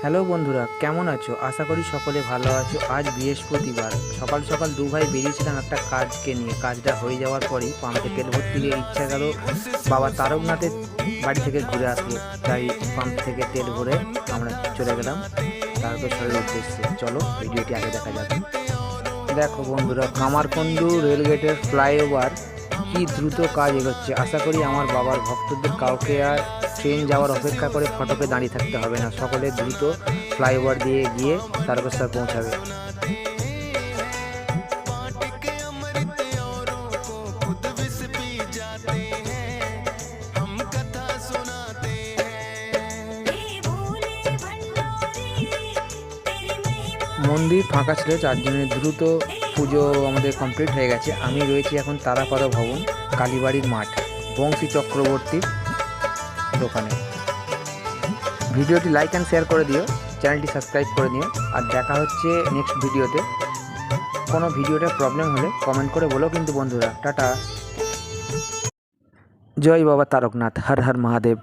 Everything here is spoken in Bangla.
হ্যালো বন্ধুরা, কেমন আছো? আশা করি সকলে ভালো আছো। আজ বৃহস্পতিবার সকাল সকাল দু ভাই বেরিয়েছিলাম একটা কাজকে নিয়ে। কাজটা হয়ে যাওয়ার পরেই পাম্পে তেল ভর্তি দিয়ে ইচ্ছা গেল বাবা তারকনাথের বাড়ি থেকে ঘুরে আসবো। তাই পাম্প থেকে তেল ভরে আমরা চলে গেলাম তারকেশ্বরের উদ্দেশ্যে। চলো ভিডিওটি আগে দেখা যাক। দেখো বন্ধুরা, কামারকুণ্ডু রেলগেটের ফ্লাইওভার কি দ্রুত কাজ এগোচ্ছে। আশা করি আমার বাবার ভক্তদের কাউকে আর ট্রেন যাওয়ার অপেক্ষা করে ফটকে দাঁড়িয়ে থাকতে হবে না। সকলে দ্রুত ফ্লাইওভার দিয়ে গিয়ে তারকেশ্বর পৌঁছাবে। মন্দির ফাঁকা ছিল, যার জন্য দ্রুত পুজো আমাদের কমপ্লিট হয়ে গেছে। আমি রয়েছি এখন তারাপদ ভবন, কালীবাড়ির মাঠ, বংশী চক্রবর্তীর দোকানে। ভিডিওটি লাইক অ্যান্ড শেয়ার করে দিও, চ্যানেলটি সাবস্ক্রাইব করে দিও। আর দেখা হচ্ছে নেক্সট ভিডিওতে। কোনো ভিডিওটা প্রবলেম হলে কমেন্ট করে বলো কিন্তু বন্ধুরা। টাটা। জয় বাবা তারকনাথ, হর হর মহাদেব।